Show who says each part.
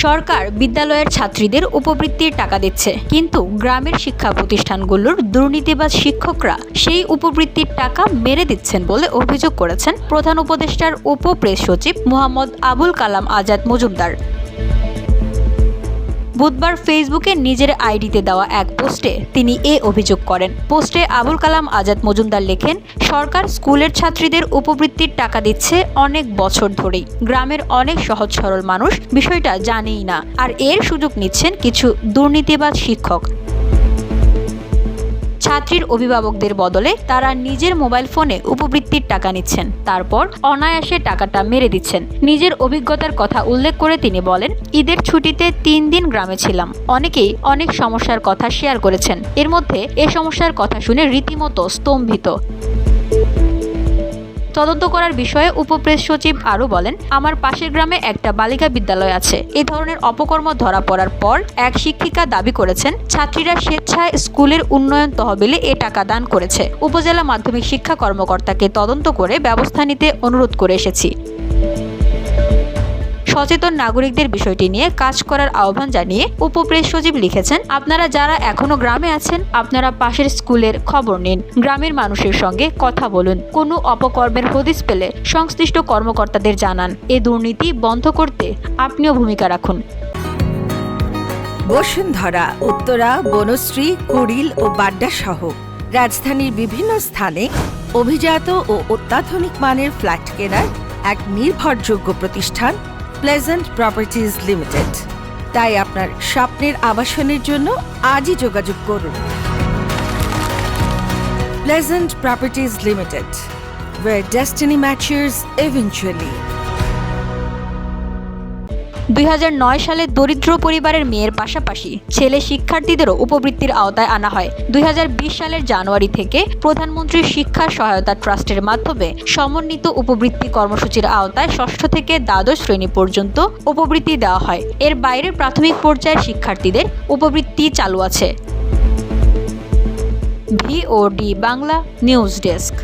Speaker 1: সরকার বিদ্যালয়ের ছাত্রীদের উপবৃত্তির টাকা দিচ্ছে, কিন্তু গ্রামের শিক্ষা প্রতিষ্ঠানগুলোর দুর্নীতিবাজ শিক্ষকরা সেই উপবৃত্তির টাকা মেরে দিচ্ছেন বলে অভিযোগ করেছেন প্রধান উপদেষ্টার উপ-প্রেস সচিব মোহাম্মদ আবুল কালাম আজাদ মজুমদার। বুধবার ফেসবুকে নিজের আইডিতে দেওয়া এক পোস্টে তিনি এ অভিযোগ করেন। পোস্টে আবুল কালাম আজাদ মজুমদার লেখেন, সরকার স্কুলের ছাত্রীদের উপবৃত্তির টাকা দিচ্ছে অনেক বছর ধরেই। গ্রামের অনেক সহজ সরল মানুষ বিষয়টা জানেই না, আর এর সুযোগ নিচ্ছেন কিছু দুর্নীতিবাজ শিক্ষক। ছাত্রীর অভিভাবকদের বদলে তারা নিজের মোবাইল ফোনে উপবৃত্তির টাকা নিচ্ছেন, তারপর অনায়াসে টাকাটা মেরে দিচ্ছেন। নিজের অভিজ্ঞতার কথা উল্লেখ করে তিনি বলেন, ঈদের ছুটিতে 3 দিন গ্রামে ছিলাম। অনেকেই অনেক সমস্যার কথা শেয়ার করেছেন। এর মধ্যে এ সমস্যার কথা শুনে রীতিমতো স্তম্ভিত। তদন্ত করার বিষয়ে উপপ্রেস সচিব আরও বলেন, আমার পাশের গ্রামে একটা বালিকা বিদ্যালয় আছে। এই ধরনের অপকর্ম ধরা পড়ার পর এক শিক্ষিকা দাবি করেছেন, ছাত্রীরা স্বেচ্ছায় স্কুলের উন্নয়ন তহবিলে এ টাকা দান করেছে। উপজেলা মাধ্যমিক শিক্ষা কর্মকর্তাকে তদন্ত করে ব্যবস্থা নিতে অনুরোধ করে এসেছি। সচেতন নাগরিকদের বিষয়টি নিয়ে কাজ করার আহ্বান জানিয়ে উপপ্রেস সচিব লিখেছেন, আপনারা যারা এখনো গ্রামে আছেন, আপনারা পাশের স্কুলের খবর নিন, গ্রামের মানুষের সঙ্গে কথা বলুন, কোনো অপকর্মের হদিস পেলে সংশ্লিষ্ট কর্মকর্তাদের জানান। এ দুর্নীতি বন্ধ করতে আপনিও ভূমিকা রাখুন।
Speaker 2: বসুন্ধরা, উত্তরা, বনশ্রী, কুড়িল ও বাড্ডা সহ রাজধানীর বিভিন্ন স্থানে অভিজাত ও অত্যাধুনিক মানের ফ্ল্যাট কেনার এক নির্ভরযোগ্য প্রতিষ্ঠান প্লেজেন্ট প্রপার্টিজ লিমিটেড। তাই আপনার স্বপ্নের আবাসনের জন্য আজই যোগাযোগ করুন। Pleasant properties limited, where destiny matches eventually।
Speaker 1: 2009 সালে দরিদ্র পরিবারের মেয়ের পাশাপাশি ছেলে শিক্ষার্থীদেরও উপবৃত্তির আওতায় আনা হয়। 2020 সালের জানুয়ারি থেকে প্রধানমন্ত্রী শিক্ষা সহায়তা ট্রাস্টের মাধ্যমে সমন্বিত উপবৃত্তি কর্মসূচির আওতায় ষষ্ঠ থেকে দ্বাদশ শ্রেণী পর্যন্ত উপবৃত্তি দেওয়া হয়। এর বাইরে প্রাথমিক পর্যায়ের শিক্ষার্থীদের উপবৃত্তি চালু আছে। VOD Bangla news desk.